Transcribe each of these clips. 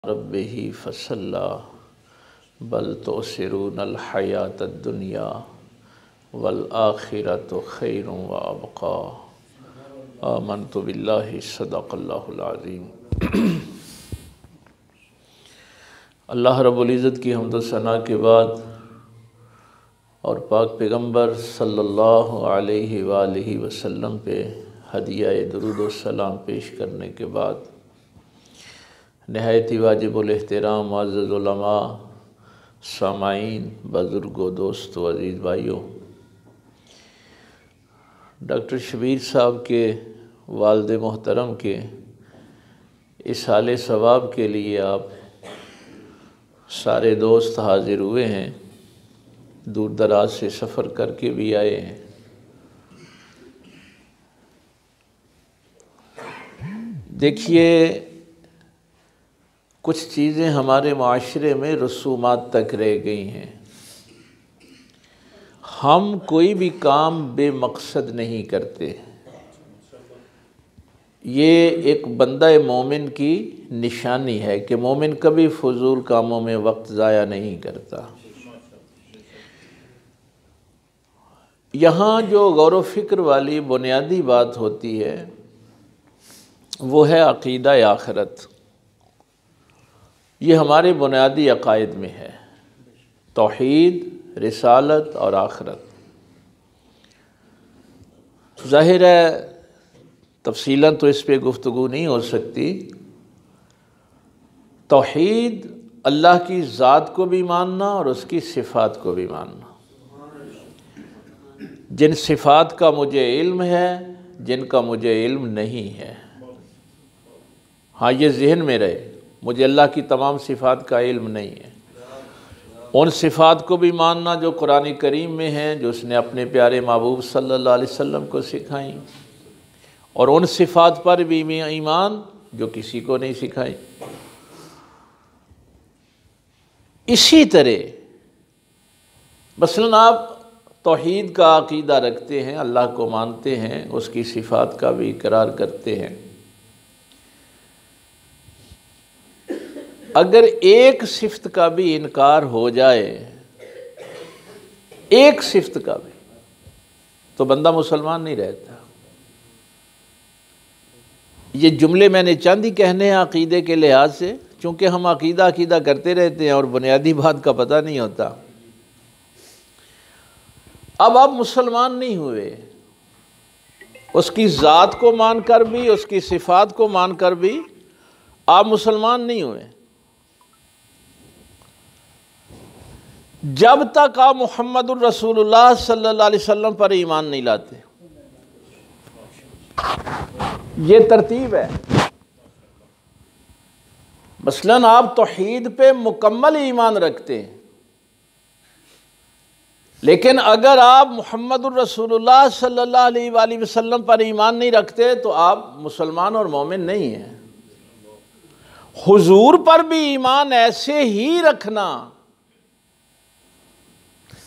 रब्बिही फसल्ला बल तुसिरूनल हयातद दुनिया वल आखिरतु खैरुन व अबका आमनतु बिल्लाहि सदक़ल्लाहुल अज़ीम। अल्लाह रब्बुल इज़्ज़त की हम्द व सना के बाद और पाक पैगम्बर सल्लल्लाहु अलैहि वालैहि वसल्लम पे हदिया दुरूद व सलाम पेश करने के बाद नहायत ही वाजिबुल एहतराम मुअज़्ज़ज़ उलमा, सामाईन, बुज़ुर्गो, दोस्तों, अज़ीज़ भाइयों, डॉक्टर शबीर साहब के वालिद मोहतरम के इस हाल सवाब के लिए आप सारे दोस्त हाज़िर हुए हैं। दूर दराज से सफ़र करके भी आए हैं। देखिए, कुछ चीज़ें हमारे माशरे में रसूमात तक रह गई हैं। हम कोई भी काम बेमकसद नहीं करते। ये एक बंदा मोमिन की निशानी है कि मोमिन कभी फजूल कामों में वक्त ज़ाया नहीं करता। यहाँ जो गौर व फिक्र वाली बुनियादी बात होती है वो है अक़ीदा आखिरत। ये हमारे बुनियादी अक़ायद में है, तौहीद, रिसालत और आखिरत। ज़ाहिर है तफसीलन तो इस पे गुफ्तगू नहीं हो सकती। तौहीद अल्लाह की ज़ात को भी मानना और उसकी सिफ़ात को भी मानना। जिन सिफ़ात का मुझे इल्म है, जिनका मुझे इल्म नहीं है। हाँ, ये ज़हन में रहे, मुझे अल्लाह की तमाम सिफ़ात का इल्म नहीं है। उन सिफ़ात को भी मानना जो कुरान करीम में हैं, जो उसने अपने प्यारे महबूब सल्लल्लाहु अलैहि वसल्लम को सिखाई, और उन सिफ़ात पर भी ईमान जो किसी को नहीं सिखाई। इसी तरह मसलन आप तौहीद का अक़ीदा रखते हैं, अल्लाह को मानते हैं, उसकी सिफ़ात का भी इकरार करते हैं। अगर एक सिफ़त का भी इनकार हो जाए, एक सिफ़त का भी, तो बंदा मुसलमान नहीं रहता। ये जुमले मैंने चंद ही कहने हैं अक़ीदे के लिहाज से, चूँकि हम अक़ीदा करते रहते हैं और बुनियादी बात का पता नहीं होता। अब आप मुसलमान नहीं हुए, उसकी ज़ात को मानकर भी, उसकी सिफ़ात को मानकर भी आप मुसलमान नहीं हुए जब तक आप मुहम्मदुर रसूलुल्लाह सल्लल्लाहु अलैहि वसल्लम पर ईमान नहीं लाते। ये तरतीब है। मसलन आप तौहीद पे मुकम्मल ईमान रखते हैं, लेकिन अगर आप मुहम्मदुर रसूलुल्लाह सल्लल्लाहु अलैहि वसल्लम पर ईमान नहीं रखते तो आप मुसलमान और मोमिन नहीं हैं। हुजूर पर भी ईमान ऐसे ही रखना,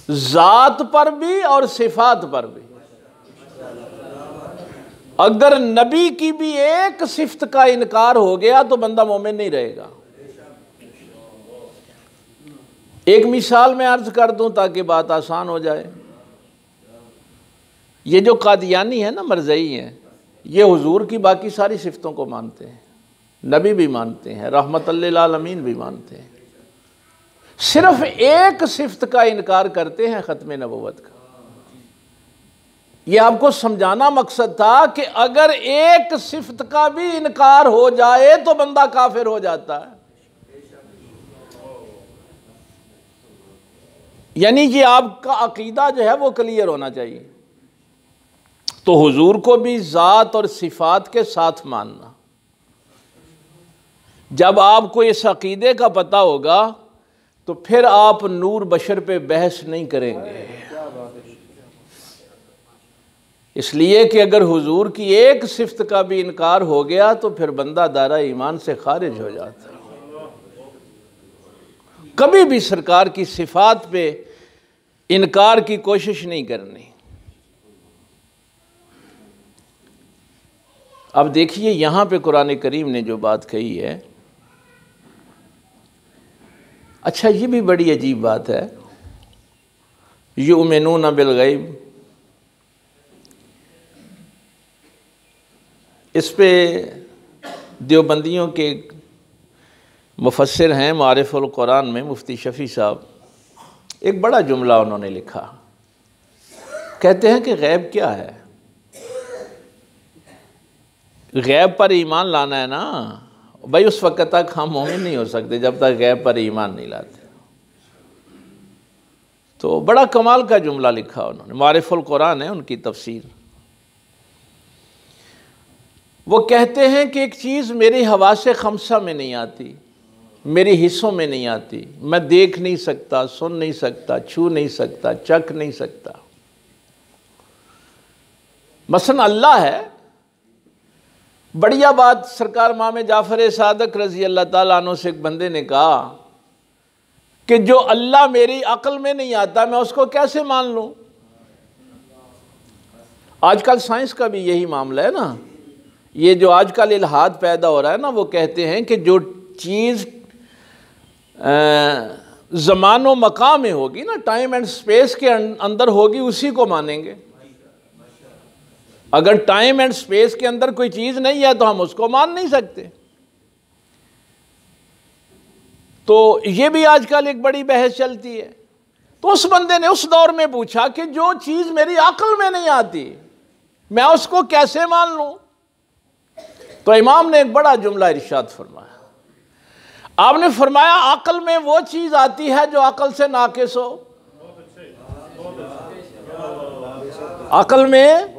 ज़ात पर भी और सिफ़ात पर भी। अगर नबी की भी एक सिफ़त का इनकार हो गया तो बंदा मोमिन नहीं रहेगा। एक मिसाल मैं अर्ज कर दूं ताकि बात आसान हो जाए। ये जो कादियानी है ना, मरज़ई हैं, ये हुजूर की बाकी सारी सिफ़तों को मानते हैं, नबी भी मानते हैं, रहमतुल लिल आलमीन भी मानते हैं। सिर्फ एक सिफ़त का इनकार करते हैं, ख़त्म नबुव्वत का। ये आपको समझाना मकसद था कि अगर एक सिफ़त का भी इनकार हो जाए तो बंदा काफिर हो जाता है। यानी ये आपका अक़ीदा जो है वो क्लियर होना चाहिए। तो हुजूर को भी ज़ात और सिफ़ात के साथ मानना। जब आपको इस अक़ीदे का पता होगा तो फिर आप नूर बशर पे बहस नहीं करेंगे। इसलिए कि अगर हुजूर की एक सिफ़त का भी इनकार हो गया तो फिर बंदा दायरा ईमान से खारिज हो जाता है। कभी भी सरकार की सिफ़ात पे इनकार की कोशिश नहीं करनी। अब देखिए यहाँ पे कुरान करीम ने जो बात कही है, अच्छा, ये भी बड़ी अजीब बात है, युमिनून बिलगैब। इस पे देवबंदियों के मुफस्सिर हैं मारिफुल कुरान में मुफ्ती शफ़ी साहब, एक बड़ा जुमला उन्होंने लिखा। कहते हैं कि गैब क्या है? गैब पर ईमान लाना है ना भाई, उस वक्त तक हम मोमिन नहीं हो सकते जब तक गैब पर ईमान नहीं लाते। तो बड़ा कमाल का जुमला लिखा उन्होंने, मारिफुल कुरान है उनकी तफसीर। वो कहते हैं कि एक चीज़ मेरी हवासे खमसा में नहीं आती, मेरे हिस्सों में नहीं आती, मैं देख नहीं सकता, सुन नहीं सकता, छू नहीं सकता, चख नहीं सकता। मसलन अल्लाह है, बढ़िया बात सरकार इमाम जाफ़र सादक रज़ी अल्लाह ताला अन्हु से एक बंदे ने कहा कि जो अल्लाह मेरी अक्ल में नहीं आता मैं उसको कैसे मान लूँ। आजकल साइंस का भी यही मामला है ना, ये जो आजकल इल्हाद पैदा हो रहा है ना, वो कहते हैं कि जो चीज़ ज़मान व मकाम में होगी ना, टाइम एंड स्पेस के अंदर होगी, उसी को मानेंगे। अगर टाइम एंड स्पेस के अंदर कोई चीज़ नहीं है तो हम उसको मान नहीं सकते। तो ये भी आजकल एक बड़ी बहस चलती है। तो उस बंदे ने उस दौर में पूछा कि जो चीज़ मेरी अक्ल में नहीं आती मैं उसको कैसे मान लूँ। तो इमाम ने एक बड़ा जुमला इरशाद फरमाया। आपने फरमाया अक्ल में वो चीज़ आती है जो अक्ल से नाकिस हो। अक्ल में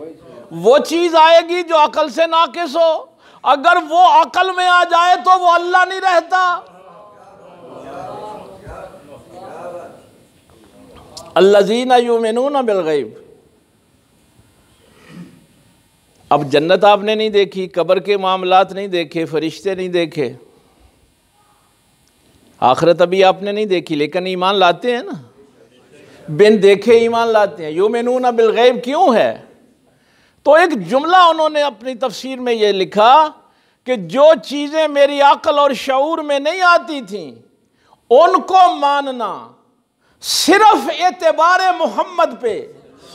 वो चीज़ आएगी जो अक्ल से नाकिस हो। अगर वो अक्ल में आ जाए तो वो अल्लाह नहीं रहता। अल्लज़ीना युमिनून बिलगैब। अब जन्नत आपने नहीं देखी, कब्र के मामलात नहीं देखे, फरिश्ते नहीं देखे, आखिरत अभी आपने नहीं देखी, लेकिन ईमान लाते हैं ना, बिन देखे ईमान लाते हैं। युमिनून बिलगैब क्यों है? तो एक जुमला उन्होंने अपनी तफसीर में ये लिखा कि जो चीज़ें मेरी अक्ल और शऊर में नहीं आती थीं उनको मानना सिर्फ एतबार मोहम्मद पे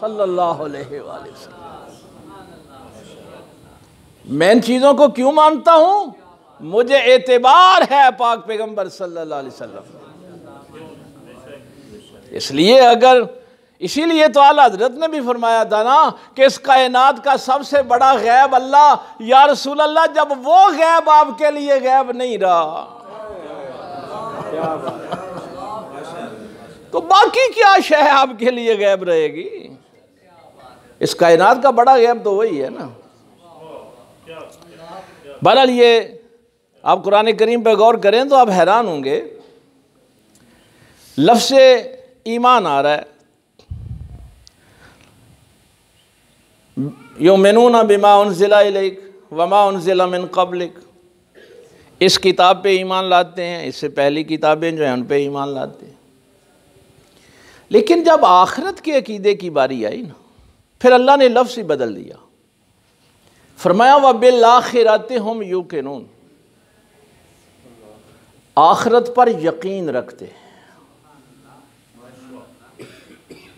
सल्लल्लाहु अलैहि वसल्लम। मैं इन चीज़ों को क्यों मानता हूँ? मुझे एतबार है पाक पैगंबर सल्लल्लाहु अलैहि वसल्लम। इसलिए अगर इसीलिए तो आला हज़रत ने भी फरमाया था ना कि इस कायनात का सबसे बड़ा गैब अल्लाह। या रसूल अल्लाह, जब वो गैब आपके लिए गैब नहीं रहा तो बाकी क्या शय आपके लिए गैब रहेगी? इस कायनात का बड़ा गैब तो वही है ना। बहरहाल ये आप कुरान करीम पर गौर करें तो आप हैरान होंगे। लफ्ज़ से ईमान आ रहा है, युमिनून बिमा उनज़िला इलैक वमा उनज़िला मिन क़ब्लिक। इस किताब पे ईमान लाते हैं, इससे पहली किताबें जो हैं उन पे ईमान लाते हैं। लेकिन जब आखिरत के अकीदे की बारी आई ना, फिर अल्लाह ने लफ्ज़ ही बदल दिया। फरमाया व बिल आखिरति हुम यूक़िनून। आखिरत पर यकीन रखते हैं,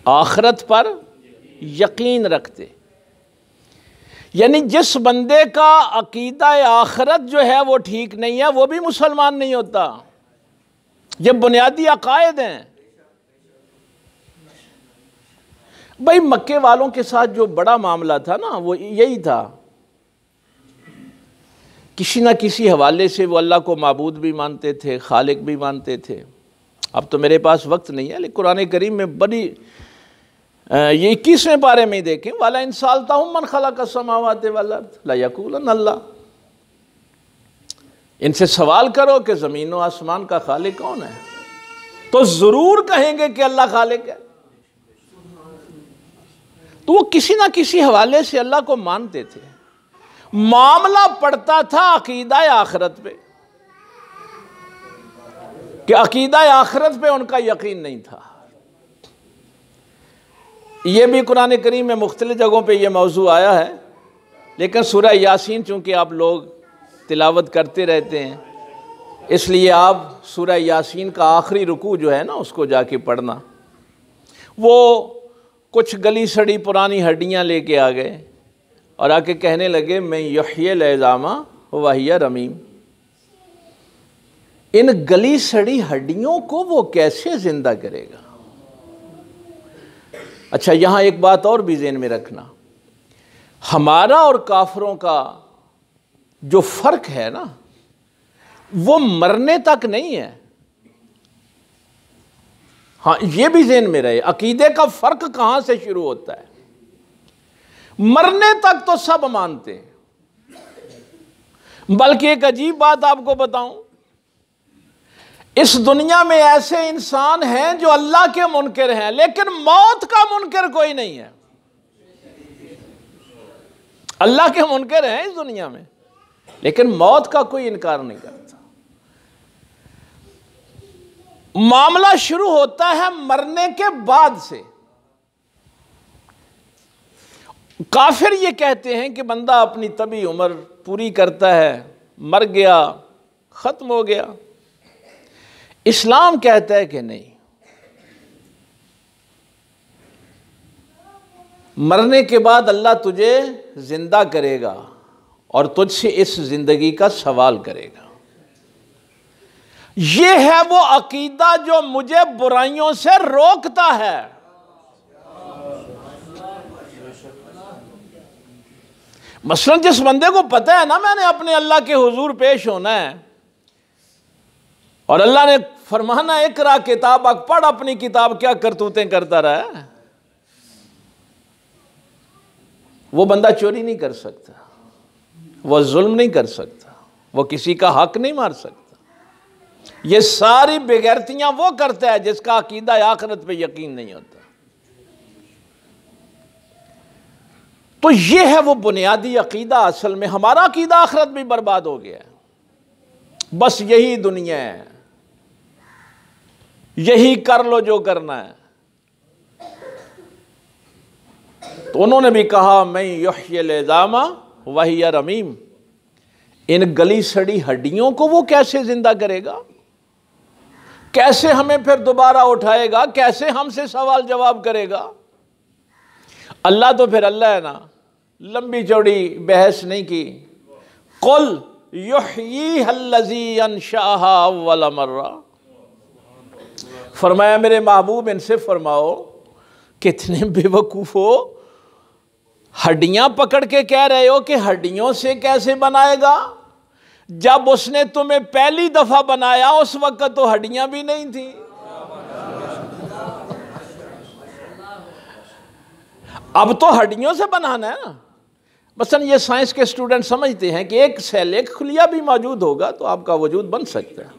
आखिरत पर यकीन रखते। यानी जिस बंदे का अकीदा आखिरत जो है वो ठीक नहीं है वो भी मुसलमान नहीं होता। ये बुनियादी अकायद हैं। भाई मक्के वालों के साथ जो बड़ा मामला था ना वो यही था, किसी ना किसी हवाले से वो अल्लाह को माबूद भी मानते थे, खालिक भी मानते थे। अब तो मेरे पास वक्त नहीं है, लेकिन कुरान करीम में बड़ी ये 21वें पारे में ही देखें, वाला इंसालता हूँ मन खलक़ अस्समावाति वल अर्ज़ ला यक़ूलन अल्लाह। इनसे सवाल करो कि ज़मीन व आसमान का खालिक कौन है, तो ज़रूर कहेंगे कि अल्लाह खालिक है। तो वो किसी ना किसी हवाले से अल्लाह को मानते थे। मामला पड़ता था अकीदा आखिरत पे कि अकीदा आखिरत पे उनका यकीन नहीं था। ये भी कुरान करीम में मुख्तलिफ जगहों पे ये मौजू आया है, लेकिन सूरह यासीन चूँकि आप लोग तिलावत करते रहते हैं इसलिए आप सूरह यासीन का आखिरी रुकू जो है ना उसको जाके पढ़ना। वो कुछ गली सड़ी पुरानी हड्डियाँ लेके आ गए और आके कहने लगे मैं युह्यिल इज़ामा व हिय रमीम। इन गली सड़ी हड्डियों को वो कैसे जिंदा करेगा। अच्छा, यहां एक बात और भी ज़हन में रखना, हमारा और काफिरों का जो फर्क है ना वो मरने तक नहीं है। हाँ, ये भी ज़हन में रहे, अकीदे का फर्क कहां से शुरू होता है। मरने तक तो सब मानते हैं, बल्कि एक अजीब बात आपको बताऊं, इस दुनिया में ऐसे इंसान हैं जो अल्लाह के मुनकिर हैं, लेकिन मौत का मुनकिर कोई नहीं है। अल्लाह के मुनकिर हैं इस दुनिया में, लेकिन मौत का कोई इनकार नहीं करता। मामला शुरू होता है मरने के बाद से। काफिर ये कहते हैं कि बंदा अपनी तबी उम्र पूरी करता है, मर गया, खत्म हो गया। इस्लाम कहता है कि नहीं, मरने के बाद अल्लाह तुझे जिंदा करेगा और तुझसे इस जिंदगी का सवाल करेगा। यह है वो अकीदा जो मुझे बुराइयों से रोकता है। मसलन जिस बंदे को पता है ना मैंने अपने अल्लाह के हुजूर पेश होना है और अल्लाह ने फरमाना इकरा किताब, पढ़ अपनी किताब, क्या करतूतें करता रहा है, वो बंदा चोरी नहीं कर सकता, वो जुल्म नहीं कर सकता, वो किसी का हक नहीं मार सकता। ये सारी बेगैरतियां वो करता है जिसका अकीदा आखिरत पे यकीन नहीं होता। तो ये है वो बुनियादी अकीदा। असल में हमारा अकीदा आखिरत भी बर्बाद हो गया है, बस यही दुनिया है, यही कर लो जो करना है। तो उन्होंने भी कहा मैं युह्यिल इज़ामा व हिय रमीम, इन गली सड़ी हड्डियों को वो कैसे जिंदा करेगा, कैसे हमें फिर दोबारा उठाएगा, कैसे हमसे सवाल जवाब करेगा। अल्लाह तो फिर अल्लाह है ना, लंबी चौड़ी बहस नहीं की। कुल युह्यीहल्लज़ी अंशअहा अव्वल मर्रा, फरमाया मेरे महबूब इनसे फरमाओ, कितने बेवकूफ हो, हड्डियां पकड़ के कह रहे हो कि हड्डियों से कैसे बनाएगा। जब उसने तुम्हें पहली दफा बनाया उस वक्त तो हड्डियां भी नहीं थी। अब तो हड्डियों से बनाना है ना। मसलन ये साइंस के स्टूडेंट समझते हैं कि एक सेल, एक खुलिया भी मौजूद होगा तो आपका वजूद बन सकता है,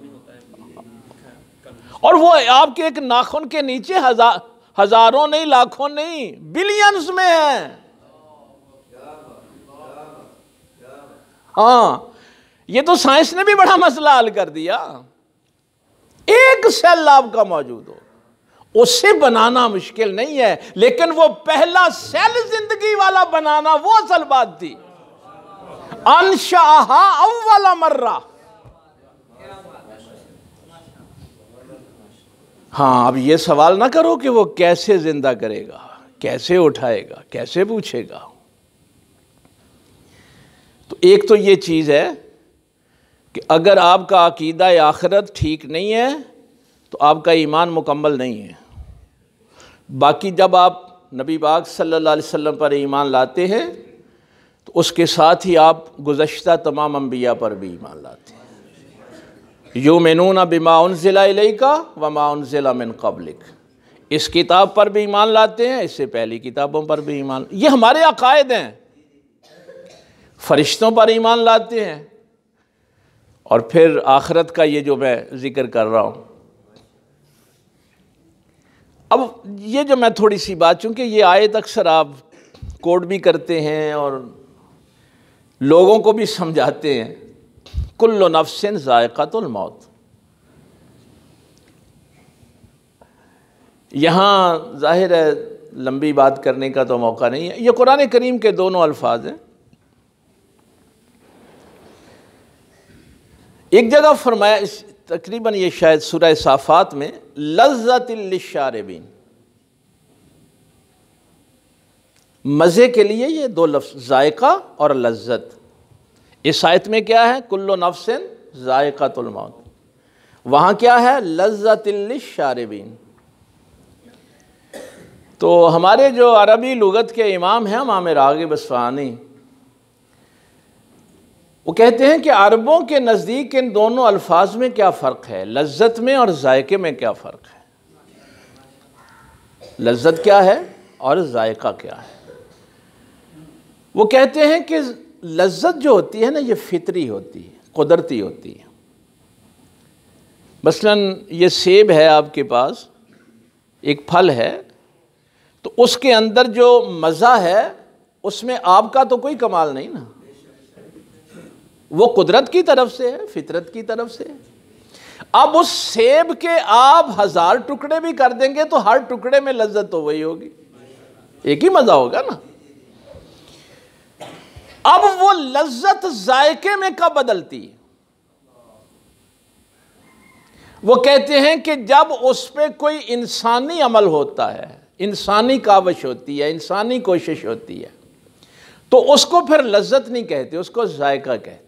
और वो आपके एक नाखून के नीचे हजारों नहीं, लाखों नहीं, बिलियंस में है। हाँ, ये तो साइंस ने भी बड़ा मसला हल कर दिया। एक सेल आपका मौजूद हो, उससे बनाना मुश्किल नहीं है, लेकिन वो पहला सेल जिंदगी वाला बनाना वो असल बात थी। अंशअहा अव्वल मर्रा। हाँ, अब ये सवाल ना करो कि वो कैसे जिंदा करेगा, कैसे उठाएगा, कैसे पूछेगा। तो एक तो ये चीज़ है कि अगर आपका अकीदा आखिरत ठीक नहीं है तो आपका ईमान मुकम्मल नहीं है। बाकी जब आप नबी पाक सल्लल्लाहु अलैहि वसल्लम पर ईमान लाते हैं तो उसके साथ ही आप गुज़श्ता तमाम अंबिया पर भी ईमान लाते हैं। युमिनूना बिमा उन्ज़िला इलैका व मा उन्ज़िला मिन क़ब्लिक, इस किताब पर भी ईमान लाते हैं, इससे पहली किताबों पर भी ईमान, ये हमारे अकायद हैं। फरिश्तों पर ईमान लाते हैं, और फिर आखिरत का ये जो मैं ज़िक्र कर रहा हूँ। अब ये जो मैं थोड़ी सी बात, चूँकि ये आयत अक्सर आप कोट भी करते हैं और लोगों को भी समझाते हैं, कुल्लु नफ्सिन ज़ाइक़तुल मौत। यहाँ ज़ाहिर है लंबी बात करने का तो मौका नहीं है। ये कुरान करीम के दोनों अल्फाज हैं। एक जगह फरमाया, इस तकरीबन ये शायद सूरह साफात में, लज़्ज़तिल लिश्शारिबीन, मज़े के लिए ये दो लफ्ज़ जायका और लज्जत। इस आयत में क्या है, कुल्लु नफ्सिन जायकातुल मौत, वहाँ क्या है, लज़्ज़तिल लिश्शारिबीन। तो हमारे जो अरबी लुगत के इमाम हैं इमाम राग़िब अस्फ़हानी, वो कहते हैं कि अरबों के नज़दीक इन दोनों अल्फाज में क्या फ़र्क है, लज्जत में और जायके में क्या फ़र्क है, लज्जत क्या है और जायका क्या है। वो कहते हैं कि लज्जत जो होती है ना, ये फितरी होती है, कुदरती होती है। मसलन ये सेब है आपके पास, एक फल है, तो उसके अंदर जो मज़ा है उसमें आपका तो कोई कमाल नहीं ना, वो कुदरत की तरफ से है, फितरत की तरफ से है। अब उस सेब के आप 1000 टुकड़े भी कर देंगे तो हर टुकड़े में लज्जत तो वही होगी, एक ही मज़ा होगा ना। अब वो लज्जत जायके में कब बदलती है, वो कहते हैं कि जब उस पर कोई इंसानी अमल होता है, इंसानी काविश होती है, इंसानी कोशिश होती है, तो उसको फिर लज्जत नहीं कहते, उसको जायका कहते हैं।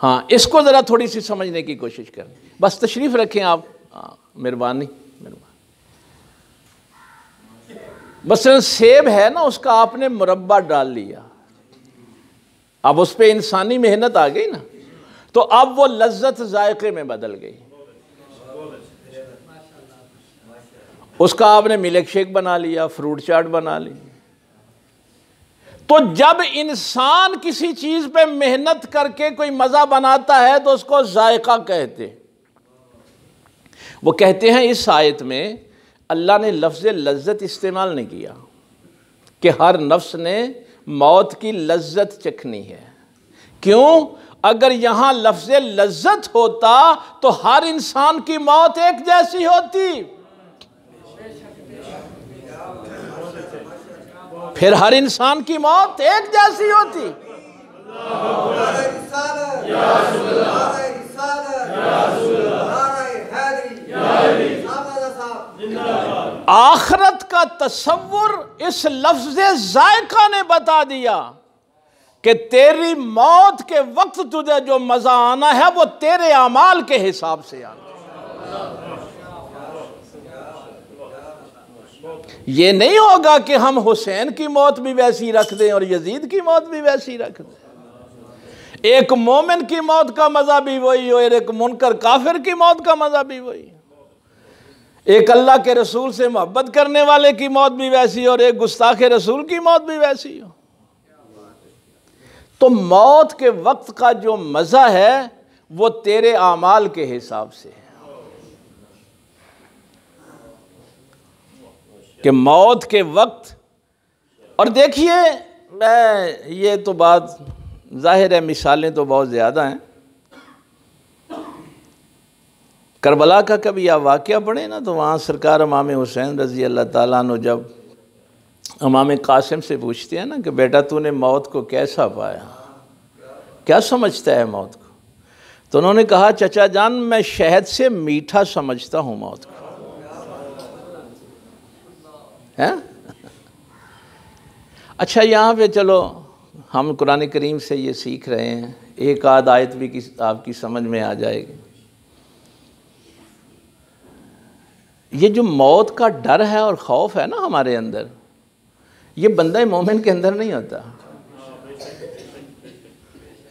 हाँ, इसको ज़रा थोड़ी सी समझने की कोशिश करें। बस तशरीफ़ रखें आप, मेहरबानी। बस सेब है ना, उसका आपने मुरब्बा डाल लिया, अब उस पर इंसानी मेहनत आ गई ना, तो अब वो लज्जत जायके में बदल गई। उसका आपने मिल्क शेक बना लिया, फ्रूट चाट बना ली। तो जब इंसान किसी चीज पे मेहनत करके कोई मजा बनाता है तो उसको जायका कहते। वो कहते हैं इस आयत में अल्लाह ने लफ्ज़ लज्जत इस्तेमाल नहीं किया कि हर नफ्स ने मौत की लज्जत चखनी है। क्यों? अगर यहां लफ्ज़ लज्जत होता तो हर इंसान की मौत एक जैसी होती, फिर हर इंसान की मौत एक जैसी होती। आखरत का तसव्वुर इस लफ्ज़ जायका ने बता दिया कि तेरी मौत के वक्त तुझे जो मजा आना है वो तेरे अमाल के हिसाब से आना। ये नहीं होगा कि हम हुसैन की मौत भी वैसी रख दें और यजीद की मौत भी वैसी रख दें। एक मोमिन की मौत का मजा भी वही हो, एक मुनकर काफिर की मौत का मजा भी वही। एक अल्लाह के रसूल से मोहब्बत करने वाले की मौत भी वैसी और एक गुस्ताखे रसूल की मौत भी वैसी हो। तो मौत के वक्त का जो मजा है वो तेरे आमाल के हिसाब से है कि मौत के वक्त। और देखिए, मैं ये तो बात जाहिर है, मिसालें तो बहुत ज़्यादा हैं। करबला का कभी आप वाक़या पढ़े ना, तो वहाँ सरकार इमाम हुसैन रज़ी अल्लाह ताला अन्हु जब इमाम कासिम से पूछते हैं ना कि बेटा तूने मौत को कैसा पाया, क्या समझता है मौत को, तो उन्होंने कहा चचा जान मैं शहद से मीठा समझता हूँ मौत को। है? अच्छा, यहाँ पे चलो हम कुरान करीम से ये सीख रहे हैं, एक आध आयत भी आपकी समझ में आ जाएगी। ये जो मौत का डर है और खौफ है ना हमारे अंदर, ये बंदा मोमिन के अंदर नहीं होता,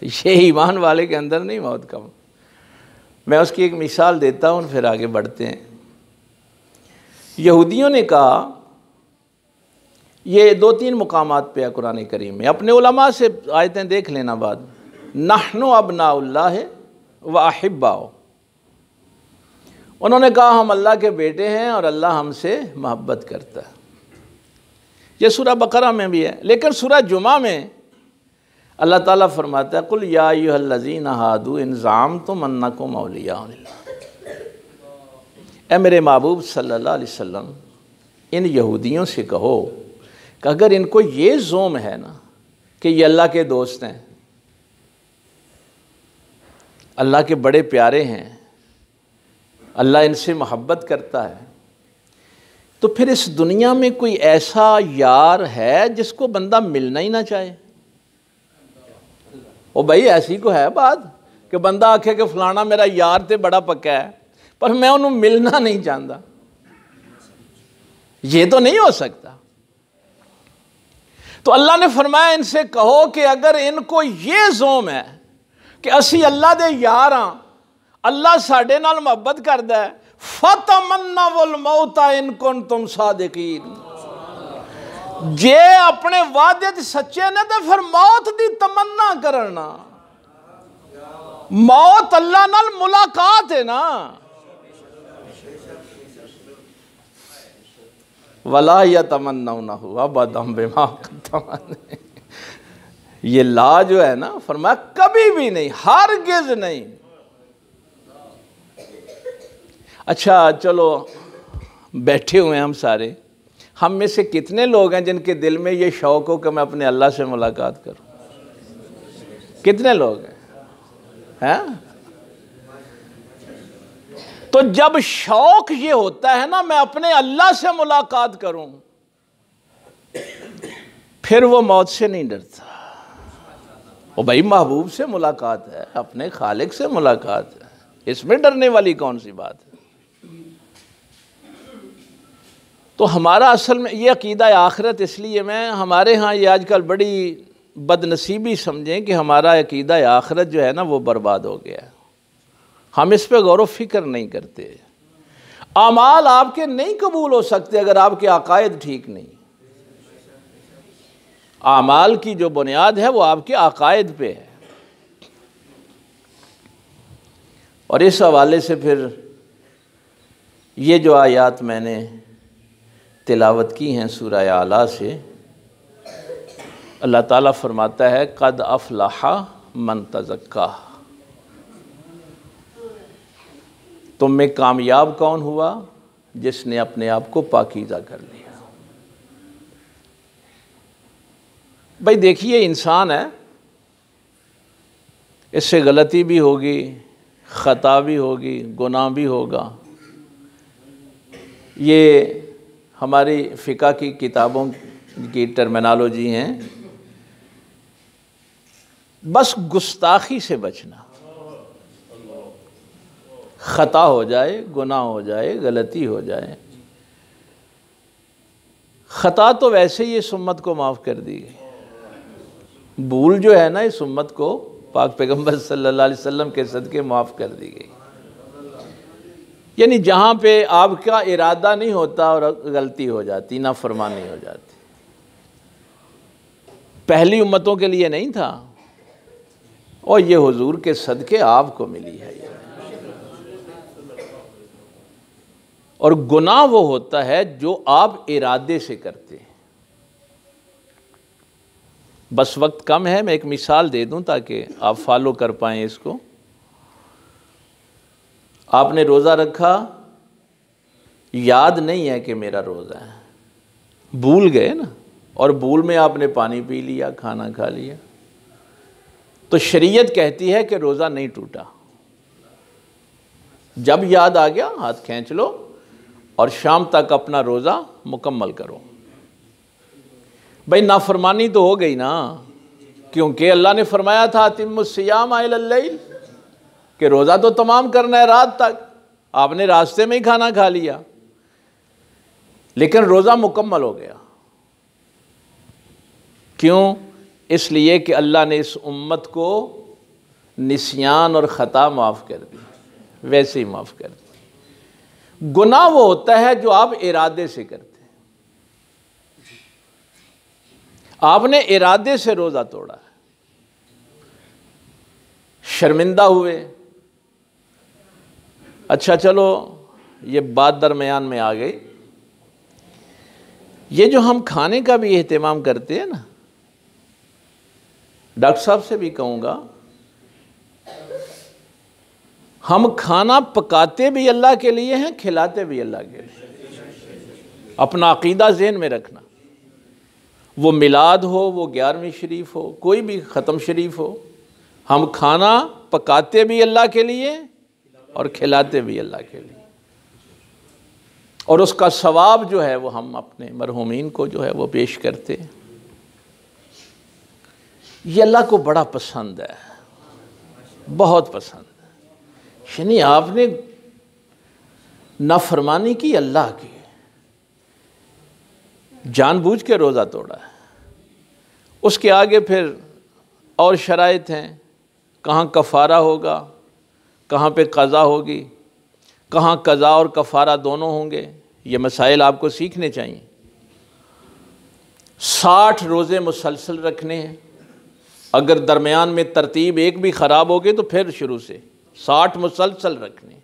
ये ईमान वाले के अंदर नहीं मौत का। मैं उसकी एक मिसाल देता हूँ फिर आगे बढ़ते हैं। यहूदियों ने कहा, ये 2-3 मुकामात पे है कुरान करीम में, अपने उलमा से आयतें देख लेना बाद। नहनु अबनाउल्लाह व अहिब्बाओ, उन्होंने कहा हम अल्लाह के बेटे हैं और अल्लाह हमसे मोहब्बत करता है। ये सूरह बकरा में भी है, लेकिन सूरह जुमा में अल्लाह ताला फरमाता है कुल या अय्युहल्लज़ीना हादू इन ज़अमतुम अन्नकुम औलिया लिल्लाह। ए मेरे महबूब सल्लल्लाहु अलैहि वसल्लम, इन यहूदियों से कहो कि अगर इनको ये ज़ोम है ना कि ये अल्लाह के दोस्त हैं, अल्लाह के बड़े प्यारे हैं, अल्लाह इनसे मोहब्बत करता है, तो फिर इस दुनिया में कोई ऐसा यार है जिसको बंदा मिलना ही ना चाहे? ओ भाई, ऐसी को है बात कि बंदा आखे कि फलाना मेरा यार ते बड़ा पक्का है पर मैं उन्होंने मिलना नहीं चाहता? ये तो नहीं हो सकता। तो अल्लाह ने फरमाया इनसे कहो कि अगर इनको ये ज़ोम है कि असी अल्लाह दे यार हाँ, अल्लाह साडे नाल मोहब्बत करदा है, फतमन्नावुल मौता इन कुंतुम सादिकीन, जे अपने वादे च सच्चे ने तो फिर मौत दी तमन्ना करना। मौत अल्लाह नाल मुलाकात है ना। वला यतमन्नौनहु अबदा बिमा क़द्दमत, ये ला जो है ना, फरमाया कभी भी नहीं, हरगिज़ नहीं। अच्छा चलो बैठे हुए हैं हम सारे, हम में से कितने लोग हैं जिनके दिल में ये शौक़ हो कि मैं अपने अल्लाह से मुलाकात करूं? कितने लोग हैं? तो जब शौक़ ये होता है ना मैं अपने अल्लाह से मुलाकात करूं, फिर वो मौत से नहीं डरता। ओ भाई, महबूब से मुलाकात है, अपने खालिक से मुलाकात है, इसमें डरने वाली कौन सी बात है? तो हमारा असल में ये अकीदा आखिरत, इसलिए मैं हमारे यहाँ ये आजकल बड़ी बदनसीबी समझें कि हमारा अकीदा आखिरत जो है ना वो बर्बाद हो गया है। हम इस पे गौर व फिक्र नहीं करते। आमाल आपके नहीं कबूल हो सकते अगर आपके अकायद ठीक नहीं। आमाल की जो बुनियाद है वो आपके अकायद पे है। और इस हवाले से फिर ये जो आयात मैंने तिलावत की हैं सूरह आला से, अल्लाह ताला फरमाता है कद अफलाहा मन तज़क्का, तुम में कामयाब कौन हुआ? जिसने अपने आप को पाकीज़ा कर लिया। भाई देखिए, इंसान है, इससे गलती भी होगी, ख़ता भी होगी, गुनाह भी होगा। ये हमारी फ़िक़ह की किताबों की टर्मिनोलॉजी हैं। बस गुस्ताखी से बचना, ख़ता हो जाए, गुनाह हो जाए, गलती हो जाए। ख़ता तो वैसे ही इस उम्मत को माफ़ कर दी गई, भूल जो है ना इस उम्मत को पाक पैगम्बर सल्लल्लाहु अलैहि वसल्लम के सदक़े माफ़ कर दी गई। यानी जहाँ पे आपका इरादा नहीं होता और गलती हो जाती, नाफरमानी हो जाती। पहली उम्मतों के लिए नहीं था, और ये हुजूर के सदक़े आपको मिली है। ये और गुनाह वो होता है जो आप इरादे से करते हैं। बस वक्त कम है, मैं एक मिसाल दे दूं ताकि आप फॉलो कर पाएँ इसको। आपने रोज़ा रखा, याद नहीं है कि मेरा रोज़ा है, भूल गए ना, और भूल में आपने पानी पी लिया, खाना खा लिया, तो शरीयत कहती है कि रोज़ा नहीं टूटा। जब याद आ गया हाथ खींच लो और शाम तक अपना रोज़ा मुकम्मल करो। भाई नाफरमानी तो हो गई ना, क्योंकि अल्लाह ने फरमाया था अतिम्मुस्सियाम इलल लैल, कि रोज़ा तो तमाम करना है रात तक। आपने रास्ते में ही खाना खा लिया, लेकिन रोज़ा मुकम्मल हो गया। क्यों? इसलिए कि अल्लाह ने इस उम्मत को निस्यान और ख़ता माफ़ कर दी, वैसे ही माफ़ कर दी। गुनाह वो होता है जो आप इरादे से करते हैं। आपने इरादे से रोज़ा तोड़ा है, शर्मिंदा हुए। अच्छा चलो, ये बात दरमियान में आ गई। ये जो हम खाने का भी एहतमाम करते हैं ना, डॉक्टर साहब से भी कहूँगा, हम खाना पकाते भी अल्लाह के लिए हैं, खिलाते भी अल्लाह के लिए। अपना अकीदा ज़हन में रखना। वो मिलाद हो, वो 11वीं शरीफ हो, कोई भी ख़त्म शरीफ हो, हम खाना पकाते भी अल्लाह के लिए और खिलाते भी अल्लाह के लिए, और उसका सवाब जो है वो हम अपने मरहूमीन को जो है वो पेश करते हैं। ये अल्लाह को बड़ा पसंद है, बहुत पसंद है। यानी आपने नाफरमानी की अल्लाह की, जानबूझ के रोज़ा तोड़ा है। उसके आगे फिर और शराइत हैं, कहाँ कफ़ारा होगा, कहाँ पे क़ज़ा होगी, कहाँ क़ज़ा और कफ़ारा दोनों होंगे। ये मसाइल आपको सीखने चाहिए। 60 रोज़े मुसलसल रखने हैं, अगर दरमियान में तरतीब एक भी ख़राब होगी तो फिर शुरू से 60 मुसलसल रखने,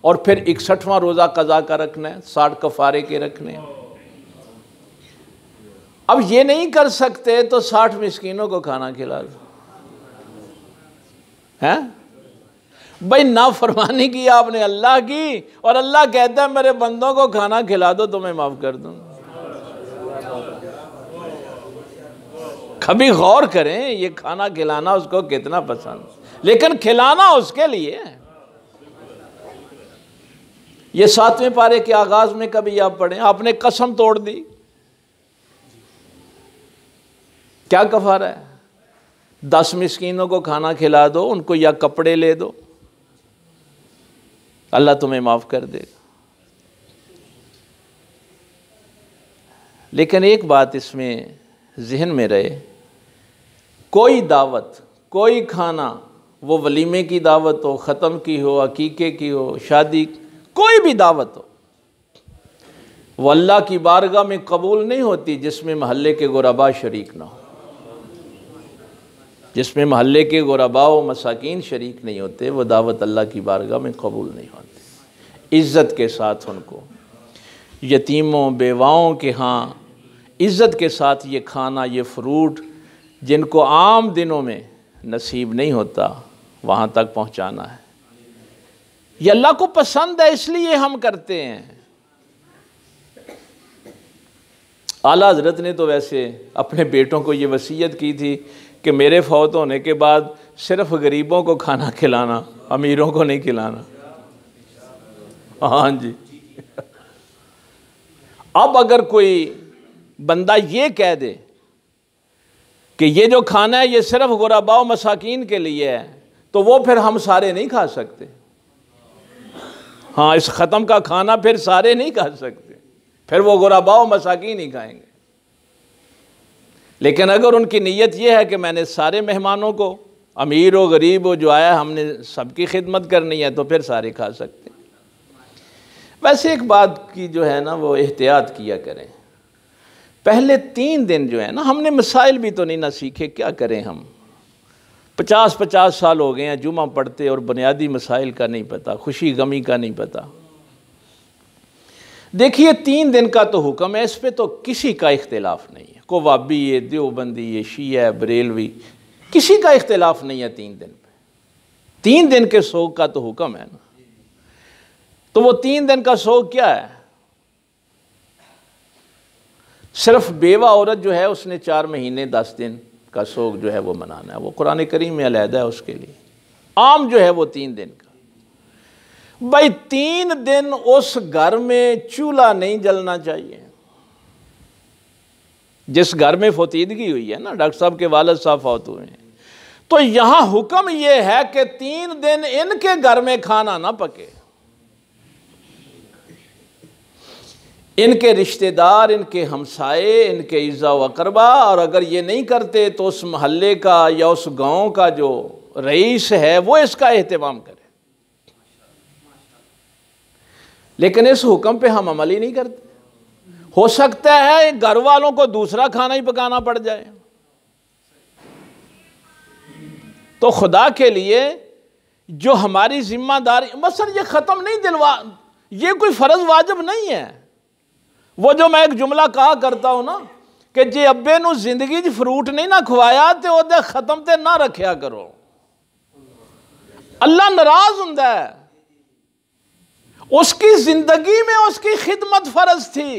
और फिर 61वां रोज़ा क़ज़ा का रखना है, 60 कफ़ारे के रखने हैं। अब ये नहीं कर सकते तो 60 मिस्कीनों को खाना खिला दो, हैं भाई। नाफरमानी की आपने अल्लाह की, और अल्लाह कहता है मेरे बंदों को खाना खिला दो तो मैं माफ़ कर दूँ। कभी गौर करें ये खाना खिलाना उसको कितना पसंद, लेकिन खिलाना उसके लिए। ये 7वें पारे के आगाज़ में कभी आप पढ़ें, आपने कसम तोड़ दी, क्या कफ़ारा है? 10 मिस्कीनों को खाना खिला दो, उनको या कपड़े ले दो, अल्लाह तुम्हें माफ़ कर देगा। लेकिन एक बात इसमें जहन में रहे, कोई दावत, कोई खाना, वो वलीमे की दावत हो, ख़त्म की हो, अकीके की हो, शादी, कोई भी दावत हो, वो अल्लाह की बारगाह में कबूल नहीं होती जिसमें महल्ले के गुरबा शरीक ना हो, जिसमें महल्ले के गुरबा व मसाकीन शरीक नहीं होते, वो दावत अल्लाह की बारगाह में कबूल नहीं होती। इज़्ज़त के साथ उनको, यतीमों बेवाओं के यहाँ इज़्ज़त के साथ ये खाना, ये फ्रूट जिनको आम दिनों में नसीब नहीं होता, वहाँ तक पहुँचाना है। ये अल्लाह को पसंद है, इसलिए हम करते हैं। आला हज़रत ने तो वैसे अपने बेटों को ये वसीयत की थी कि मेरे फौत होने के बाद सिर्फ गरीबों को खाना खिलाना, अमीरों को नहीं खिलाना। हाँ जी। अब अगर कोई बंदा ये कह दे कि ये जो खाना है ये सिर्फ गुरबा व मसाकीन के लिए है, तो वो फिर हम सारे नहीं खा सकते। हाँ, इस ख़त्म का खाना फिर सारे नहीं खा सकते, फिर वो गुरबा व मसाकीन ही खाएंगे। लेकिन अगर उनकी नीयत यह है कि मैंने सारे मेहमानों को, अमीर हो गरीब हो, जो आया हमने सबकी खिदमत करनी है, तो फिर सारे खा सकते हैं। वैसे एक बात की जो है ना वो एहतियात किया करें, पहले 3 दिन जो है ना, हमने मसाइल भी तो नहीं ना सीखे, क्या करें हम 50-50 साल हो गए हैं जुमा पढ़ते और बुनियादी मसाइल का नहीं पता, खुशी गमी का नहीं पता। देखिए 3 दिन का तो हुक्म है, इस पे तो किसी का इख्तिलाफ नहीं है, को वाबी है, देवबंदी है, शिया है, बरेलवी, किसी का इख्तिलाफ नहीं है 3 दिन पे। 3 दिन के सोग का तो हुक्म है ना, तो वो 3 दिन का सोग क्या है? सिर्फ बेवा औरत जो है उसने 4 महीने 10 दिन का सोग जो है वो मनाना है, वो कुरान करीम में अलहदा है उसके लिए। आम जो है वो 3 दिन का। भाई 3 दिन उस घर में चूल्हा नहीं जलना चाहिए। जिस घर में फौतीदगी हुई है ना, डॉक्टर साहब के वालिद साहब फौत हुए हैं, तो यहां हुक्म यह है कि 3 दिन इनके घर में खाना ना पके। इनके रिश्तेदार, इनके हमसाए, इनके इज़्ज़ा व अक़रबा, और अगर ये नहीं करते तो उस महल्ले का या उस गांव का जो रईस है वो इसका एहतमाम करे। लेकिन इस हुक्म पे हम अमल ही नहीं करते। हो सकता है घर वालों को दूसरा खाना ही पकाना पड़ जाए। तो खुदा के लिए जो हमारी जिम्मेदारी, मसलन ये ख़त्म नहीं दिलवा, ये कोई फ़र्ज़ वाजिब नहीं है। वो जो मैं एक जुमला कहा करता हूँ ना कि जे अब्बे नू जिंदगी च फ्रूट नहीं ना खुआया तो ओदे ख़त्म ते ना रखिया करो, अल्लाह नाराज़ हुंदा है। उसकी जिंदगी में उसकी खिदमत फ़र्ज थी।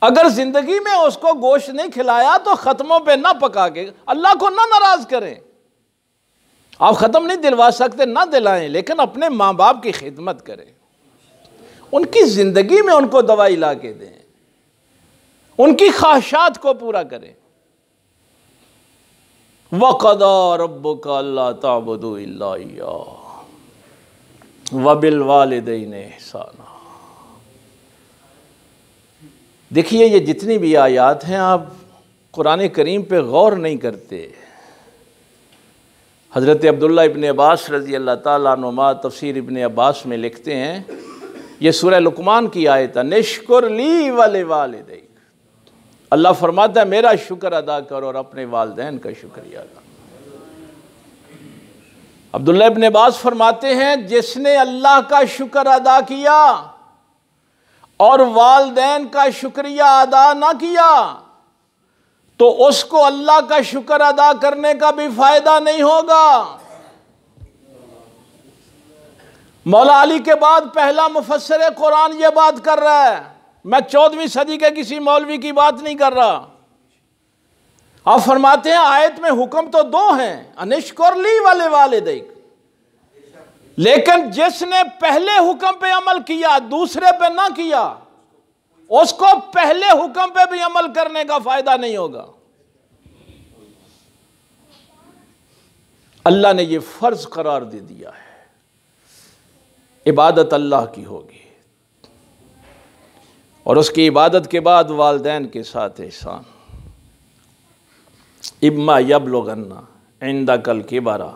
अगर जिंदगी में उसको गोश्त नहीं खिलाया तो खत्मों पे ना पका के, अल्लाह को ना नाराज करें। आप ख़त्म नहीं दिलवा सकते, ना दिलाएं, लेकिन अपने माँ बाप की खिदमत करें, उनकी ज़िंदगी में उनको दवाई ला के दें, उनकी ख्वाहिशात को पूरा करें। वक़ज़ा रब्बुका अल्ला ताबुदू इल्ला इय्याहु व बिल वालिदैनि इहसाना। देखिए, ये जितनी भी आयात हैं, आप कुरान करीम पे गौर नहीं करते। हज़रत अब्दुल्ला इब्न अब्बास रज़ी अल्लाह ताला अन्हुमा तफ़सीर इब्न अब्बास में लिखते हैं, ये सूरह लुक़मान की आयत है, निश्कुर ली वले वालिदैक। अल्लाह फरमाता है मेरा शुक्र अदा करो और अपने वालिदैन का शुक्रिया अदा। अब्दुल्ला इब्न अब्बास फरमाते हैं जिसने अल्लाह का शुक्र अदा किया और वालिदैन का शुक्रिया अदा ना किया तो उसको अल्लाह का शुक्र अदा करने का भी फायदा नहीं होगा। मौला अली के बाद पहला मुफस्सिर कुरान ये बात कर रहा है। मैं 14वीं सदी के किसी मौलवी की बात नहीं कर रहा। आप फरमाते हैं आयत में हुक्म तो दो हैं, अनिश्कुर ली वले वालिदैक, लेकिन जिसने पहले हुक्म पे अमल किया दूसरे पे ना किया उसको पहले हुक्म पे भी अमल करने का फायदा नहीं होगा। अल्लाह ने यह फर्ज करार दे दिया है, इबादत अल्लाह की होगी और उसकी इबादत के बाद वालिदैन के साथ एहसान। इम्मा यबलुगन्ना इंदकल किबरा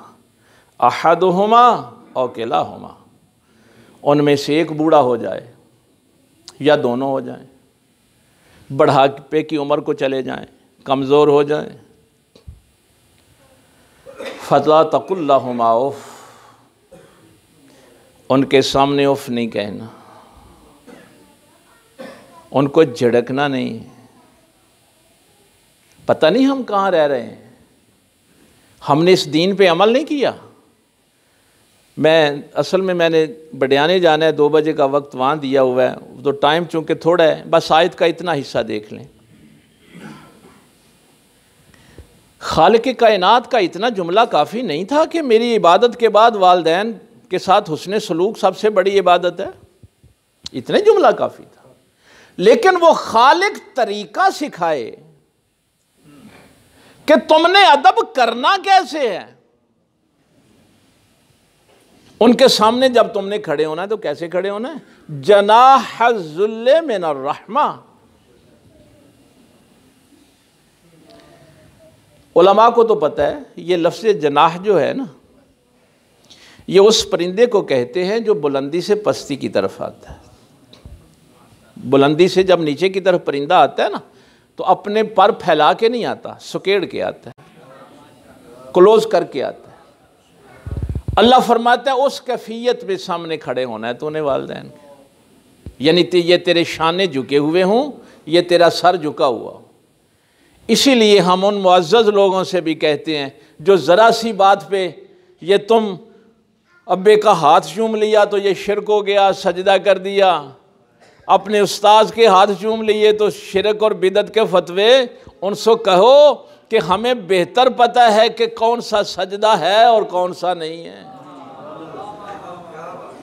अहदुहुमा औ किलाहुमा, उनमें से एक बूढ़ा हो जाए या दोनों हो जाएं, बढ़ापे की उम्र को चले जाएं, कमज़ोर हो जाएं, फला तकुल लहुमा उफ़, उनके सामने उफ़ नहीं कहना, उनको झिड़कना नहीं। पता नहीं हम कहाँ रह रहे हैं, हमने इस दीन पे अमल नहीं किया। असल में मैंने बडियाने जाना है, 2 बजे का वक्त वहाँ दिया हुआ है, तो टाइम चूँकि थोड़ा है, बस आयत का इतना हिस्सा देख लें। खालिक कायनात का इतना जुमला काफ़ी नहीं था कि मेरी इबादत के बाद वालिदैन के साथ हुस्न सलूक सबसे बड़ी इबादत है, इतने जुमला काफ़ी था। लेकिन वो खालिक तरीका सिखाए कि तुमने अदब करना कैसे है। उनके सामने जब तुमने खड़े होना है तो कैसे खड़े होना है, जनाह ज़ुल्ले मिनर रहमा। उलमा को तो पता है ये लफ्ज़ जनाह जो है ना, ये उस परिंदे को कहते हैं जो बुलंदी से पस्ती की तरफ आता है। बुलंदी से जब नीचे की तरफ परिंदा आता है ना तो अपने पर फैला के नहीं आता, सुकेड़ के आता है, क्लोज करके आता है। अल्लाह फरमाता है उस कैफियत में सामने खड़े होना है तूने वालिदैन के, यानी ये तेरे शाने झुके हुए हों, ये तेरा सर झुका हुआ हो। इसीलिए हम उन मुअज़्ज़ज़ लोगों से भी कहते हैं जो ज़रा सी बात पे ये तुम अब्बे का हाथ चूम लिया तो ये शिरक हो गया, सजदा कर दिया, अपने उस्ताद के हाथ चूम लिए तो शिरक और बिदत के फतवे, उनसे कहो कि हमें बेहतर पता है कि कौन सा सजदा है और कौन सा नहीं है,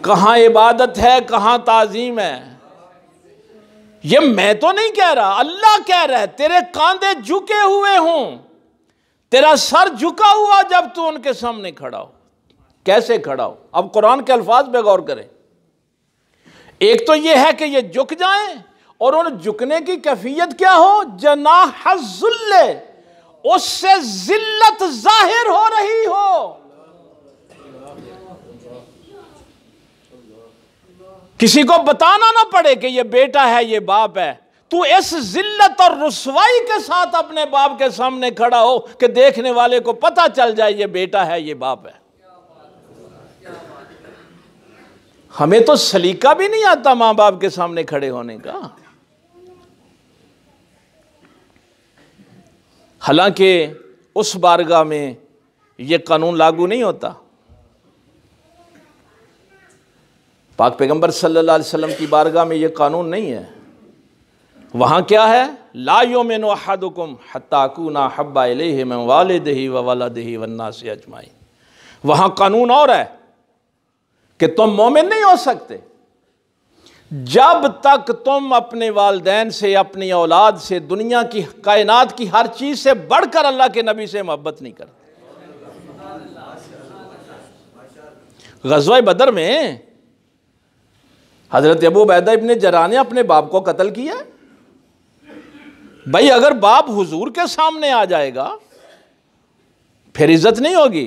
कहाँ इबादत है कहाँ ताज़ीम है। ये मैं तो नहीं कह रहा, अल्लाह कह रहा है तेरे कांधे झुके हुए हों, तेरा सर झुका हुआ जब तू उनके सामने खड़ा हो। कैसे खड़ा हो, अब कुरान के अल्फाज पे गौर करें। एक तो यह है कि ये झुक जाएं और उन झुकने की कैफियत क्या हो, जनाह ज़ुल्ले, उससे जिल्लत जाहिर हो रही हो। किसी को बताना ना पड़े कि ये बेटा है ये बाप है, तू इस जिल्लत और रुसवाई के साथ अपने बाप के सामने खड़ा हो कि देखने वाले को पता चल जाए ये बेटा है ये बाप है। हमें तो सलीका भी नहीं आता मां बाप के सामने खड़े होने का। हालांकि उस बारगाह में यह कानून लागू नहीं होता। पाक पैगंबर सल्लल्लाहु अलैहि वसल्लम की बारगाह में यह कानून नहीं है। वहाँ क्या है, ला युमिनु अहदुकुम हत्ता अकूना हब्बा इलैहि मिन वालिदिही व वलदिही वन्नासि अजमाइन। वहाँ कानून और है कि तुम मोमिन नहीं हो सकते जब तक तुम अपने वालिदैन से, अपनी औलाद से, दुनिया की, कायनात की हर चीज से बढ़कर अल्लाह के नबी से मोहब्बत नहीं करते। ग़ज़वा बदर में हजरत अबू उबैदा इब्न जर्राह ने अपने बाप को कत्ल किया। भाई अगर बाप हुजूर के सामने आ जाएगा फिर इज्जत नहीं होगी,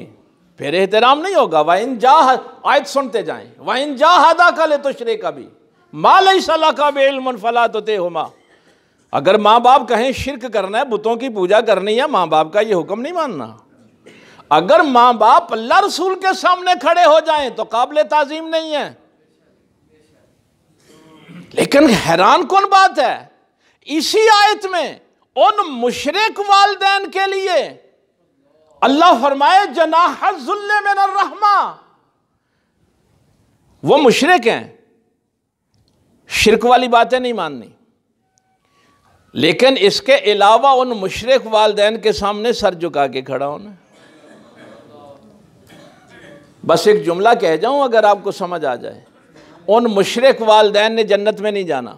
फिर एहतराम नहीं होगा। वाइन जा, आयत सुनते जाएं, वाइन जा हदा का ले तो शरे का भी मा लैसा लका बिइल्मुन फला तुतिहुमा। अगर माँ बाप कहें शिरक करना है, बुतों की पूजा करनी है, माँ बाप का ये हुक्म नहीं मानना। अगर माँ बाप अल्लाह रसूल के सामने खड़े हो जाएं तो काबिल ताजीम नहीं है। लेकिन हैरान कौन बात है, इसी आयत में उन मुशरिक वालिदैन के लिए अल्लाह फरमाए जनाह ज़ुल्ल मिनर रहमा। वो मुशरिक हैं, शिरक वाली बातें नहीं माननी, लेकिन इसके अलावा उन मुशरिक वालिदैन के सामने सर झुका के खड़ा होना। बस एक जुमला कह जाऊं अगर आपको समझ आ जाए, उन मुशरिक वालिदैन ने जन्नत में नहीं जाना।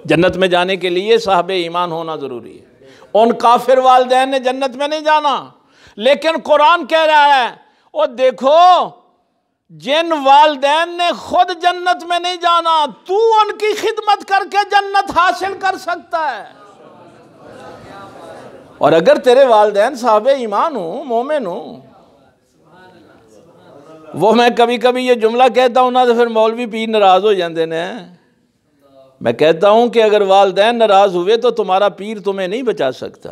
जन्नत में जाने के लिए साहब ईमान होना ज़रूरी है। उन काफिर वालिदैन ने जन्नत में नहीं जाना, लेकिन कुरान कह रहा है ओ देखो जिन वालिदैन ने खुद जन्नत में नहीं जाना, तू उनकी खिदमत करके जन्नत हासिल कर सकता है। और अगर तेरे वालिदैन साहब ईमान हो, मोमिन हो, वो मैं कभी कभी ये जुमला कहता हूँ ना तो फिर मौलवी पीर नाराज हो जाते हैं। मैं कहता हूँ कि अगर वालिदैन नाराज हुए तो तुम्हारा पीर तुम्हें नहीं बचा सकता,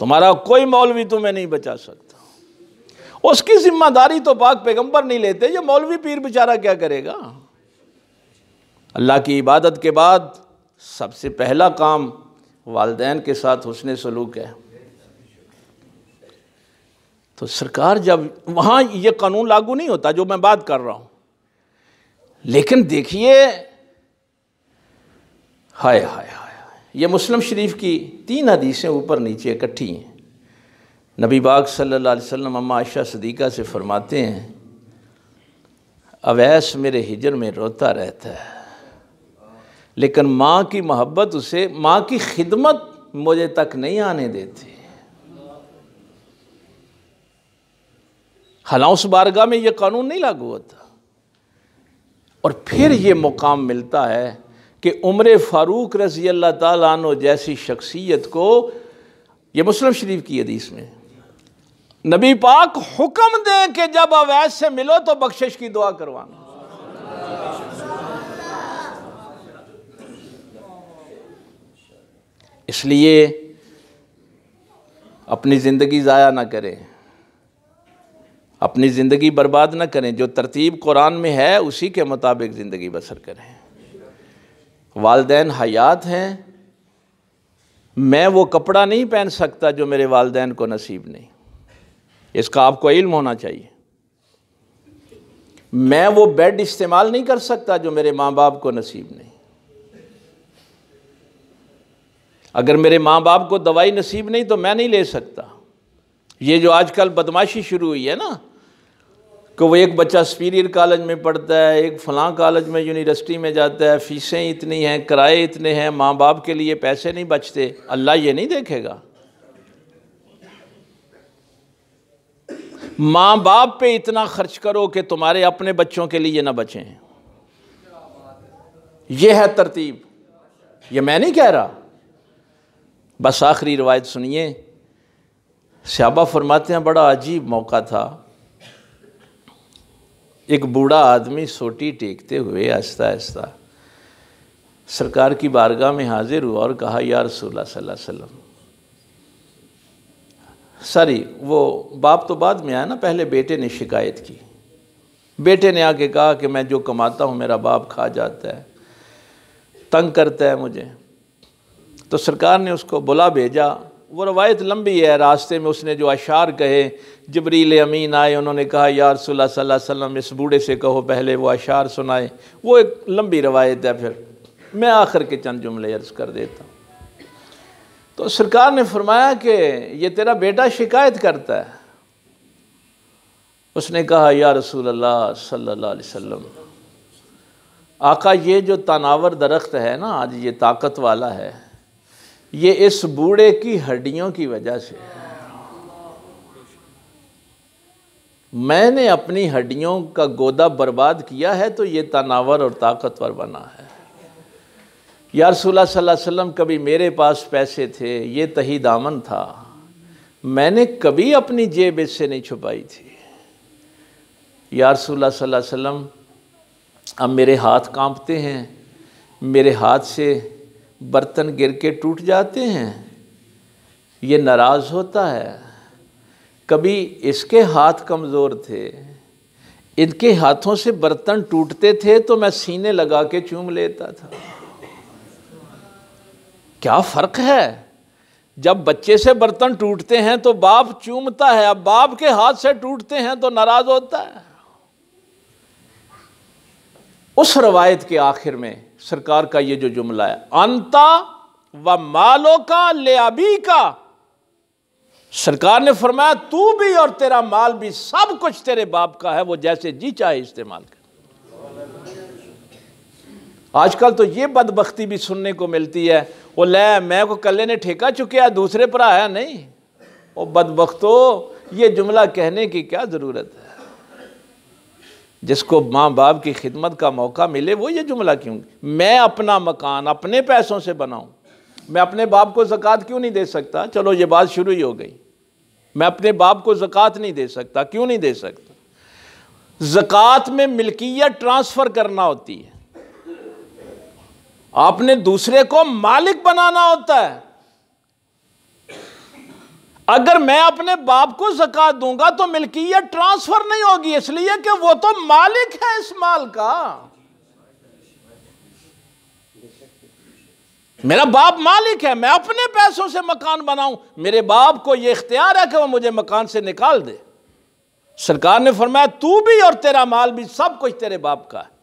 तुम्हारा कोई मौलवी तुम्हें नहीं बचा सकता। उसकी जिम्मेदारी तो पाक पैगंबर नहीं लेते, ये मौलवी पीर बेचारा क्या करेगा। अल्लाह की इबादत के बाद सबसे पहला काम वालिदैन के साथ हुस्न सलूक है। तो सरकार जब वहाँ ये कानून लागू नहीं होता जो मैं बात कर रहा हूँ, लेकिन देखिए हाय हाय हाय, ये मुस्लिम शरीफ की 3 हदीसें ऊपर नीचे इकट्ठी हैं। नबी पाक सल्लल्लाहु अलैहि वसल्लम अम्मा आयशा सदीक़ा से फरमाते हैं, अवैस मेरे हिजर में रोता रहता है, लेकिन माँ की मोहब्बत उसे, माँ की खिदमत मुझे तक नहीं आने देती। हालांकि उस बारगाह में ये कानून नहीं लागू होता। और फिर ये मुकाम मिलता है कि उमर फ़ारूक रज़ी अल्लाह ताला अन्हु जैसी शख्सियत को, ये मुस्लिम शरीफ की हदीस में नबी पाक हुक्म दे कि जब अवैस से मिलो तो बख्शिश की दुआ करवाना। इसलिए अपनी ज़िंदगी ज़ाया ना करें, अपनी ज़िंदगी बर्बाद ना करें। जो तरतीब कुरान में है उसी के मुताबिक ज़िंदगी बसर करें। वालिदैन हयात हैं, मैं वो कपड़ा नहीं पहन सकता जो मेरे वालिदैन को नसीब नहीं, इसका आपको इल्म होना चाहिए। मैं वो बेड इस्तेमाल नहीं कर सकता जो मेरे माँ बाप को नसीब नहीं। अगर मेरे माँ बाप को दवाई नसीब नहीं तो मैं नहीं ले सकता। ये जो आजकल बदमाशी शुरू हुई है ना, कि वो एक बच्चा सुपीरियर कॉलेज में पढ़ता है, एक फ़लाँ कॉलेज में, यूनिवर्सिटी में जाता है, फ़ीसें इतनी हैं, किराए इतने हैं, माँ बाप के लिए पैसे नहीं बचते। अल्लाह ये नहीं देखेगा। माँ बाप पे इतना खर्च करो कि तुम्हारे अपने बच्चों के लिए ना बचें। ये है तरतीब, ये मैं नहीं कह रहा। बस आखिरी रिवायत सुनिए। सहाबा फरमाते हैं बड़ा अजीब मौका था। एक बूढ़ा आदमी सोटी टेकते हुए आहिस्ता आहिस्ता सरकार की बारगाह में हाजिर हुआ और कहा, या रसूलल्लाह सल्लल्लाहु अलैहि वसल्लम, सॉरी वो बाप तो बाद में आया ना, पहले बेटे ने शिकायत की। बेटे ने आके कहा कि मैं जो कमाता हूँ मेरा बाप खा जाता है, तंग करता है मुझे। तो सरकार ने उसको बुला भेजा। वो रवायत लंबी है, रास्ते में उसने जो अशार कहे, जिब्रील अमीन आए, उन्होंने कहा या रसूलल्लाह सल्लल्लाहु अलैहि वसल्लम इस बूढ़े से कहो पहले वो अशार सुनाए। वो एक लंबी रवायत है। फिर मैं आखिर के चंद जुमले अर्ज़ कर देता हूँ। तो सरकार ने फरमाया कि ये तेरा बेटा शिकायत करता है। उसने कहा या रसूल अल्लाह सल्लल्लाहु अलैहि वसल्लम, आका ये जो तनावर दरख्त है ना, आज ये ताकत वाला है, ये इस बूढ़े की हड्डियों की वजह से, मैंने अपनी हड्डियों का गोदा बर्बाद किया है तो ये तनावर और ताकतवर बना है। या रसूलुल्लाह सल्लल्लाहु अलैहि वसल्लम, कभी मेरे पास पैसे थे, ये तही दामन था, मैंने कभी अपनी जेब इससे नहीं छुपाई थी। या रसूलुल्लाह सल्लल्लाहु अलैहि वसल्लम, अब मेरे हाथ कांपते हैं, मेरे हाथ से बर्तन गिर के टूट जाते हैं, ये नाराज़ होता है। कभी इसके हाथ कमज़ोर थे, इनके हाथों से बर्तन टूटते थे तो मैं सीने लगा के चूम लेता था। क्या फ़र्क है, जब बच्चे से बर्तन टूटते हैं तो बाप चूमता है, अब बाप के हाथ से टूटते हैं तो नाराज़ होता है। उस रवायत के आखिर में सरकार का ये जो जुमला है, अंता व मालो का ले अबी का, सरकार ने फरमाया तू भी और तेरा माल भी सब कुछ तेरे बाप का है, वो जैसे जी चाहे इस्तेमाल कर। आजकल तो ये बदबख्ती भी सुनने को मिलती है, वो ले मैं को कल्ले ने ठेका चुकिया दूसरे पर आया नहीं। वो बदबख्तो, ये जुमला कहने की क्या ज़रूरत है? जिसको माँ बाप की खिदमत का मौका मिले वो ये जुमला क्यों, मैं अपना मकान अपने पैसों से बनाऊं, मैं अपने बाप को ज़कात क्यों नहीं दे सकता? चलो ये बात शुरू ही हो गई, मैं अपने बाप को ज़कात नहीं दे सकता, क्यों नहीं दे सकता? ज़कात में मिल्कियत ट्रांसफ़र करना होती है, आपने दूसरे को मालिक बनाना होता है। अगर मैं अपने बाप को ज़कात दूंगा तो मिल्कियत ट्रांसफ़र नहीं होगी, इसलिए कि वो तो मालिक है इस माल का। मेरा बाप मालिक है, मैं अपने पैसों से मकान बनाऊं, मेरे बाप को यह इख्तियार है कि वो मुझे मकान से निकाल दे। सरकार ने फरमाया तू भी और तेरा माल भी सब कुछ तेरे बाप का है।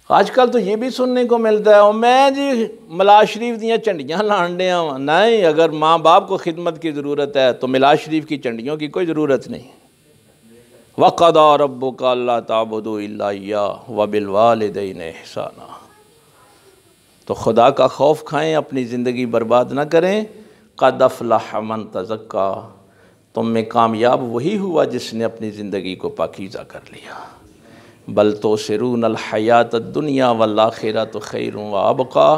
आजकल तो ये भी सुनने को मिलता है, और मैं जी मिलाद शरीफ दियाँ झंडियाँ लान दिया वां। नहीं, अगर माँ बाप को खिदमत की ज़रूरत है तो मिलाद शरीफ की झंडियों की कोई ज़रूरत नहीं। वक़दा रब्बुका अल्ला ताबुदू इल्ला इय्याहु व बिल वालिदैनि इहसाना। तो खुदा का खौफ खाएं, अपनी ज़िंदगी बर्बाद ना करें। क़द अफ़लह मन तज़क्का, तुम में कामयाब वही हुआ जिसने अपनी ज़िंदगी को पाकीज़ा कर लिया। बल तो सिरूनल हयात दुनिया वल आखिरत खैरुन व अबका।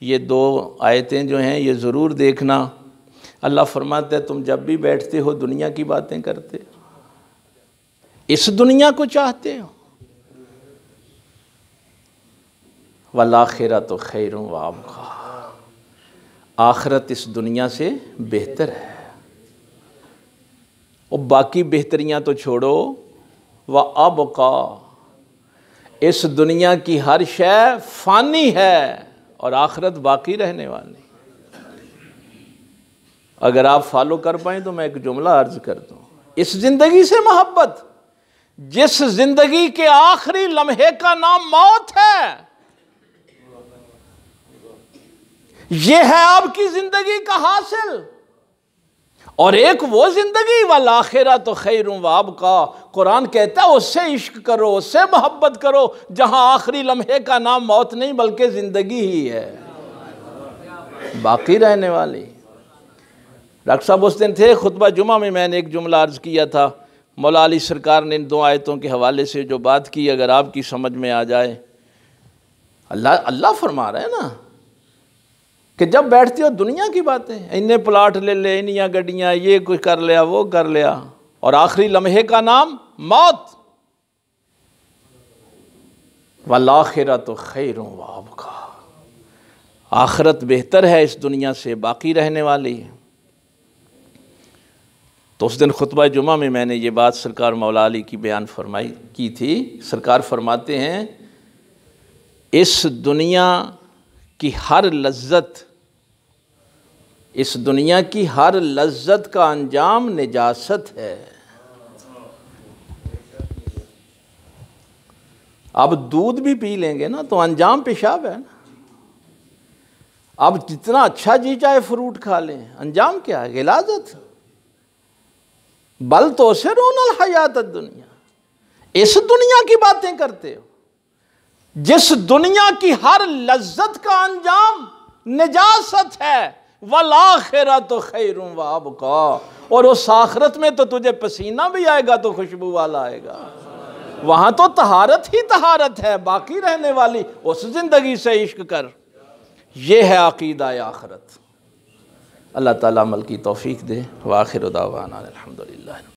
ये दो आयतें जो हैं ये ज़रूर देखना। अल्लाह फरमाता है तुम जब भी बैठते हो दुनिया की बातें करते हो, इस दुनिया को चाहते हो। वल आखिरत खैरुन व अबका, आखिरत इस दुनिया से बेहतर है। और बाकी बेहतरियाँ तो छोड़ो, व अबका, इस दुनिया की हर शय फ़ानी है और आखिरत बाकी रहने वाली। अगर आप फॉलो कर पाएँ तो मैं एक जुमला अर्ज़ कर दूँ, इस ज़िंदगी से मोहब्बत, जिस ज़िंदगी के आखिरी लम्हे का नाम मौत है, ये है आपकी ज़िंदगी का हासिल। और एक वो ज़िंदगी वल आखिरत खैरुन व अबका, कुरान कहता है उससे इश्क करो, उससे मोहब्बत करो जहाँ आखिरी लम्हे का नाम मौत नहीं बल्कि ज़िंदगी ही है, बाकी रहने वाली। डॉक्टर साहब उस दिन थे खुतबा जुमा में, मैंने एक जुमला अर्ज़ किया था, मौला अली सरकार ने इन दो आयतों के हवाले से जो बात की, अगर आपकी समझ में आ जाए। अल्लाह फरमा रहा है ना कि जब बैठते हो दुनिया की बातें, इन्ने प्लाट ले ले, इन्नियाँ गड्डियाँ, ये कुछ कर लिया वो कर लिया, और आखिरी लम्हे का नाम मौत। वल आखिरत खैरुन व अबका, आखिरत बेहतर है इस दुनिया से, बाकी रहने वाली है। तो उस दिन खुतबा जुमा में मैंने ये बात सरकार मौला अली की बयान फरमाई की थी। सरकार फरमाते हैं इस दुनिया की हर लज्जत, इस दुनिया की हर लज्जत का अंजाम निजासत है। अब दूध भी पी लेंगे ना तो अंजाम पेशाब है ना। अब जितना अच्छा जी चाहे फ्रूट खा लें, अंजाम क्या है? गिलाजत। बल तो से रोनल हयात दुनिया, इस दुनिया की बातें करते हो जिस दुनिया की हर लज्जत का अंजाम निजासत है। वल आखिरत खैरुम व अबका, और उस आखिरत में तो तुझे पसीना भी आएगा तो खुशबू वाला आएगा। वहां तो तहारत ही तहारत है, बाकी रहने वाली उस जिंदगी से इश्क कर। ये है अकीदा आखिरत। अल्लाह ताला अमल की तौफीक दे। व आखिर दावाना अल्हम्दुलिल्लाह।